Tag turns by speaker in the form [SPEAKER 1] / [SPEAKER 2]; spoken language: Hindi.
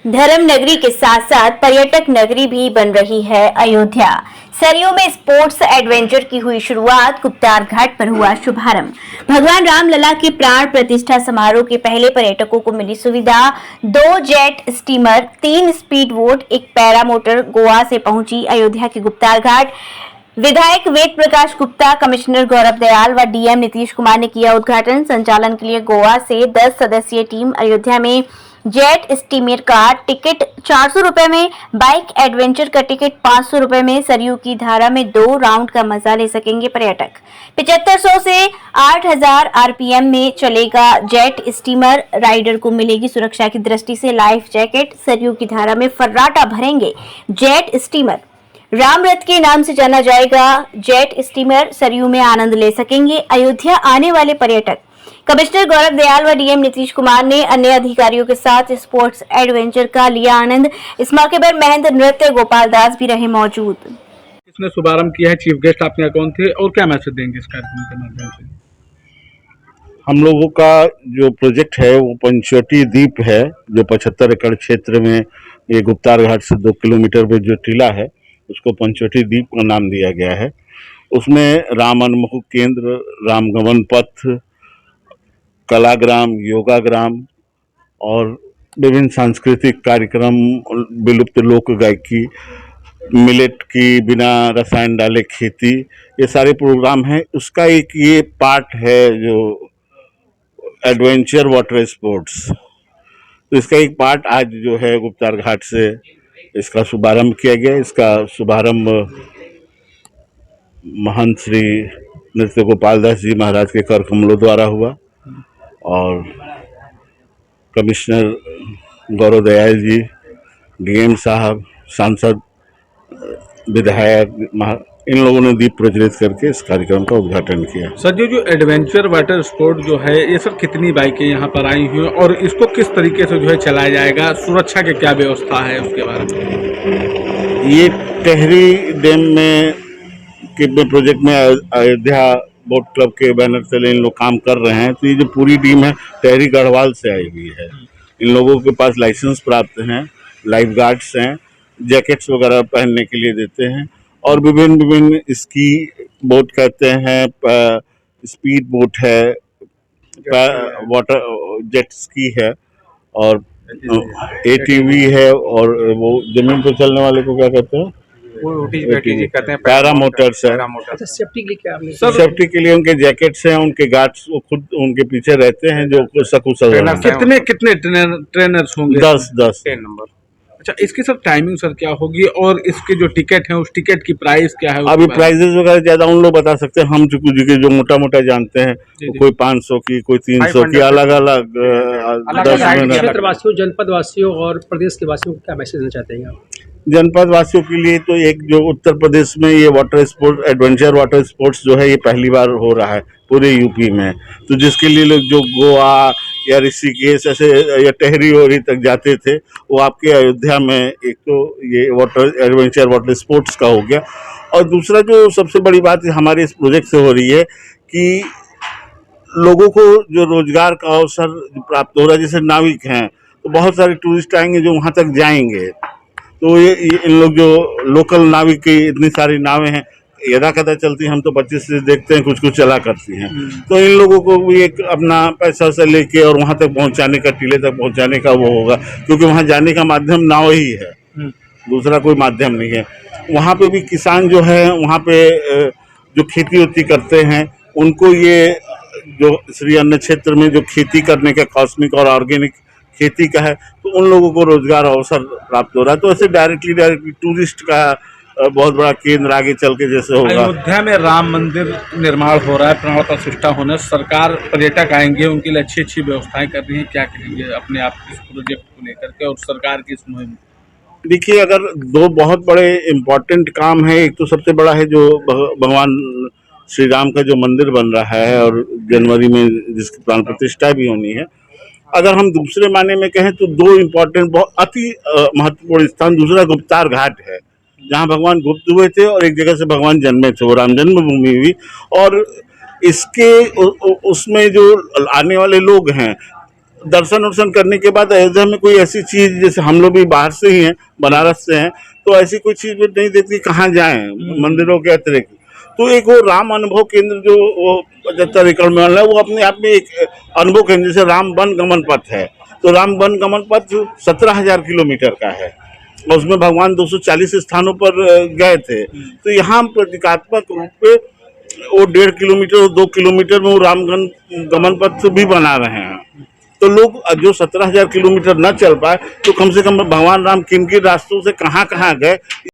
[SPEAKER 1] धर्म नगरी के साथ साथ पर्यटक नगरी भी बन रही है अयोध्या। सरयू में स्पोर्ट्स एडवेंचर की हुई शुरुआत, गुप्तार घाट पर हुआ शुभारंभ। भगवान रामलला के प्राण प्रतिष्ठा समारोह के पहले पर्यटकों को मिली सुविधा। 2 जेट स्टीमर, 3 स्पीड बोट, एक पैरा मोटर गोवा से पहुंची अयोध्या के गुप्तार घाट। विधायक वेद प्रकाश गुप्ता, कमिश्नर गौरव दयाल व डीएम नीतीश कुमार ने किया उद्घाटन। संचालन के लिए गोवा से 10 सदस्यीय टीम अयोध्या में। जेट स्टीमर का टिकट 400 रुपए में, बाइक एडवेंचर का टिकट 500 रुपए में। सरयू की धारा में 2 राउंड का मजा ले सकेंगे पर्यटक। 7500 से 8000 आरपीएम में चलेगा जेट स्टीमर। राइडर को मिलेगी सुरक्षा की दृष्टि से लाइफ जैकेट। सरयू की धारा में फर्राटा भरेंगे जेट स्टीमर। राम रथ के नाम से जाना जाएगा जेट स्टीमर। सरयू में आनंद ले सकेंगे अयोध्या आने वाले पर्यटक। कमिश्नर गौरव दयाल व डीएम नीतीश कुमार ने अन्य अधिकारियों के साथ स्पोर्ट्स एडवेंचर का लिया आनंद। इस मौके पर महेंद्र नृत्य गोपाल दास भी रहे मौजूद।
[SPEAKER 2] किसने शुभारंभ किया है, चीफ गेस्ट आपके यहाँ कौन थे और क्या मैसेज देंगे इस कार्यक्रम के माध्यम से?
[SPEAKER 3] हम लोगों का जो प्रोजेक्ट है वो पंचवटी द्वीप है, जो 75 एकड़ क्षेत्र में ये गुप्तार घाट से 2 किलोमीटर पे जो टीला है उसको पंचवटी द्वीप का नाम दिया गया है। उसमें राम अनमोह केंद्र, रामगमन पथ, कलाग्राम, योगाग्राम और विभिन्न सांस्कृतिक कार्यक्रम, विलुप्त लोक गायकी, मिलेट की बिना रसायन डाले खेती, ये सारे प्रोग्राम हैं। उसका एक ये पार्ट है जो एडवेंचर वाटर स्पोर्ट्स। तो इसका एक पार्ट आज जो है गुप्तार घाट से इसका शुभारंभ किया गया। इसका शुभारंभ महंत श्री नृत्य गोपाल दास जी महाराज के कर कमलों द्वारा हुआ और कमिश्नर गौरव दयाल जी, डीएम साहब, सांसद, विधायक, इन लोगों ने दीप प्रज्वलित करके इस कार्यक्रम का उद्घाटन किया।
[SPEAKER 2] सर, जो एडवेंचर वाटर स्पोर्ट जो है ये सर कितनी बाइकें यहाँ पर आई हुई हैं और इसको किस तरीके से जो है चलाया जाएगा, सुरक्षा की क्या व्यवस्था है उसके बारे में?
[SPEAKER 3] ये टेहरी डैम में के प्रोजेक्ट में अयोध्या बोट क्लब के बैनर तले इन लोग काम कर रहे हैं। तो ये जो पूरी टीम है टेहरी गढ़वाल से आई हुई है। इन लोगों के पास लाइसेंस प्राप्त हैं, लाइफ गार्ड्स हैं, जैकेट्स वगैरह पहनने के लिए देते हैं और विभिन्न स्की बोट कहते हैं, स्पीड बोट है, वाटर जेट स्की है और एटीवी है और वो जमीन पर चलने वाले को क्या कहते हैं,
[SPEAKER 2] कहते हैं
[SPEAKER 3] पैरा मोटर्स है।
[SPEAKER 2] सेफ्टी के लिए क्या आपने?
[SPEAKER 3] सेफ्टी के लिए उनके जैकेट्स हैं, उनके गार्ड्स वो खुद उनके पीछे रहते हैं जो सकुशल।
[SPEAKER 2] कितने ट्रेनर्स होंगे?
[SPEAKER 3] 10
[SPEAKER 2] नंबर। अच्छा, इसकी सर टाइमिंग सर क्या होगी और इसके जो टिकट है उस टिकट की प्राइस क्या है?
[SPEAKER 3] अभी प्राइजेस वगैरह ज्यादा उन लोग बता सकते हैं। हम जो मोटा मोटा जानते हैं कोई 500 की, कोई 300 की, अलग अलग 10
[SPEAKER 4] क्षेत्रवासियों, जनपद वासियों और प्रदेश के वासियों को क्या मैसेज देना चाहते हैं आप?
[SPEAKER 3] जनपद वासियों के लिए तो एक जो उत्तर प्रदेश में ये water sport, adventure water sports जो है ये पहली बार हो रहा है पूरे यूपी में। तो जिसके लिए लोग जो गोवा या ऋषिकेश ऐसे या टेहरी वोहरी तक जाते थे वो आपके अयोध्या में एक तो ये वाटर एडवेंचर वाटर स्पोर्ट्स का हो गया। और दूसरा जो सबसे बड़ी बात हमारे इस प्रोजेक्ट से हो रही है कि लोगों को जो रोजगार का अवसर प्राप्त हो रहा है। जैसे नाविक हैं तो बहुत सारे टूरिस्ट आएंगे जो वहाँ तक जाएंगे, तो ये इन लोग जो लोकल नाविक की इतनी सारी नावें हैं यदा कदा चलती हैं, हम तो 25 से देखते हैं कुछ कुछ चला करती हैं। तो इन लोगों को भी एक अपना पैसा से लेके और वहाँ तक पहुँचाने का, टीले तक पहुँचाने का वो होगा, क्योंकि वहाँ जाने का माध्यम नाव ही है, दूसरा कोई माध्यम नहीं है। वहाँ पे भी किसान जो है वहाँ पे जो खेती वेती करते हैं उनको ये जो श्री अन्न क्षेत्र में जो खेती करने का कॉस्मिक और ऑर्गेनिक खेती का है तो उन लोगों को रोजगार अवसर प्राप्त हो रहा है। तो ऐसे डायरेक्टली टूरिस्ट का बहुत बड़ा केंद्र आगे चल के जैसे होगा।
[SPEAKER 2] अयोध्या में राम मंदिर निर्माण हो रहा है, प्राण प्रतिष्ठा होने, सरकार पर्यटक आएंगे, उनके लिए अच्छी व्यवस्थाएं कर रही है, क्या करेंगे अपने आप इस प्रोजेक्ट को लेकर के और सरकार की इस मुहिम?
[SPEAKER 3] देखिए, अगर 2 बहुत बड़े इम्पोर्टेंट काम है। एक तो सबसे बड़ा है जो भगवान श्री राम का जो मंदिर बन रहा है और जनवरी में जिसकी प्राण प्रतिष्ठा भी होनी है। अगर हम दूसरे मायने में कहें तो 2 इम्पोर्टेंट बहुत अति महत्वपूर्ण स्थान, दूसरा गुप्तार घाट है जहाँ भगवान गुप्त हुए थे और एक जगह से भगवान जन्मे थे, वो राम जन्मभूमि हुई। और इसके उसमें जो आने वाले लोग हैं दर्शन वर्शन करने के बाद अयोध्या में कोई ऐसी चीज, जैसे हम लोग भी बाहर से ही हैं, बनारस से हैं, तो ऐसी कोई चीज नहीं देखती कहाँ जाएं मंदिरों के अतिरिक्त। तो एक वो राम अनुभव केंद्र जो वो 75 एकड़ में है, वो अपने आप में एक अनुभव केंद्र, जैसे राम वन गमन पथ है, तो राम वन गमन पथ 17,000 किलोमीटर का है और उसमें भगवान 240 स्थानों पर गए थे। तो यहाँ हम प्रतीकात्मक रूप पे वो 1.5 किलोमीटर और 2 किलोमीटर में वो रामगन गमन पथ भी बना रहे हैं। तो लोग जो 17,000 किलोमीटर न चल पाए, तो कम से कम भगवान राम किन किन रास्तों से कहाँ कहाँ गए